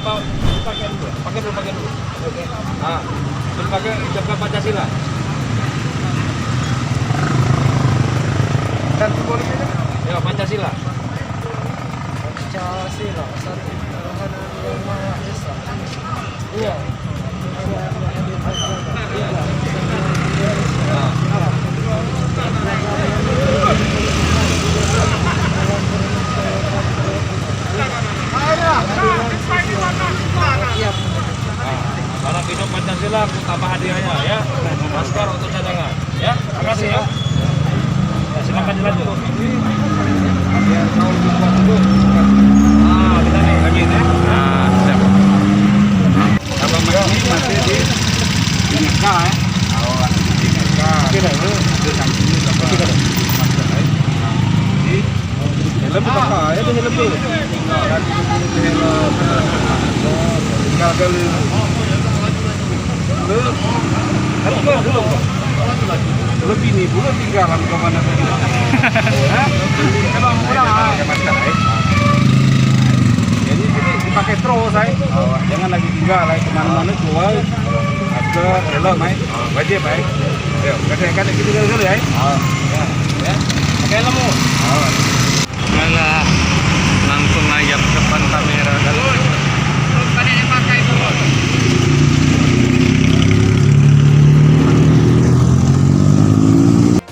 apa? Pakai dulu. Oke. Nah, terus pakai ucapkan Pancasila. Dan simboliknya? Ya, Pancasila. Pancasila, satu Tuhan yang Maha Esa. Iya. Salam hidup Pancasila, aku tambah hadiahnya ya. Masker untuk cadangan. Ya, makasih ya. Ya, silakan dilanjut. Biar tahu dibuat dulu. Kita nih lagi ya. Siap. Abang ini masih di Neka ya. Awal di Neka. Kira itu sanksinya berapa? Masker ya. Di helm apa? Ya di helm dulu. Di helm. Tinggal kali. Lebih nih, bukan tinggalan kemana tadi? Emang murah. Jadi ini dipakai terus, jangan lagi tinggal, kemana-mana keluar. Masker, helm, wajib, Ayo, kadang-kadang kita dulu ya. Ya, pakai helm. Malah langsung ngajak depan kamera kalau pada dipakai semua.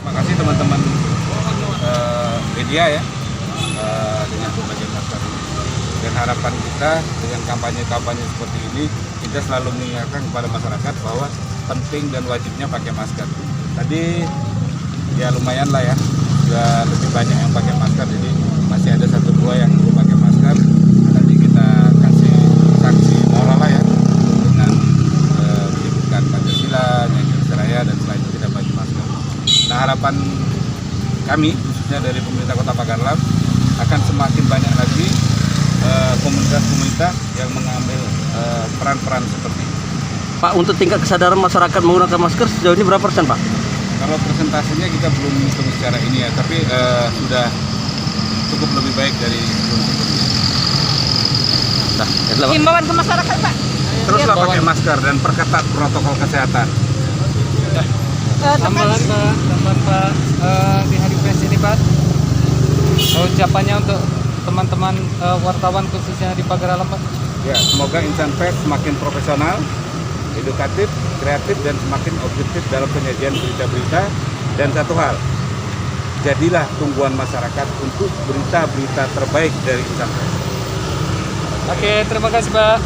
Makasih teman-teman media ya dengan pembagian masker ini. Dan harapan kita dengan kampanye-kampanye seperti ini, kita selalu mengingatkan kepada masyarakat bahwa penting dan wajibnya pakai masker. Tadi ya lumayan lah ya, sudah lebih banyak yang pakai masker, jadi masih ada 1-2 yang belum pakai masker. Nanti kita kasih sanksi moral lah ya dengan menyebutkan Pancasila, nyanyi Seraya, dan setelah itu tidak pakai masker. Nah, harapan kami khususnya dari pemerintah Kota Pagarlam akan semakin banyak lagi komunitas-komunitas yang mengambil peran-peran seperti ini. Pak, untuk tingkat kesadaran masyarakat menggunakan masker sejauh ini berapa persen, Pak? Kalau presentasinya kita belum hitung secara ini ya, tapi sudah cukup lebih baik dari sebelum-sebelumnya. Himbauan ke masyarakat, Pak. Teruslah pakai masker dan perketat protokol kesehatan. Tambahan Pak di hari pers ini Pak, ucapannya untuk teman-teman wartawan khususnya di Pagarlam Pak. Ya, semoga insan pers semakin profesional, edukatif, kreatif, dan semakin objektif dalam penyajian berita-berita. Dan satu hal, jadilah tumbuhan masyarakat untuk berita-berita terbaik dari insan pers. Oke, terima kasih Pak.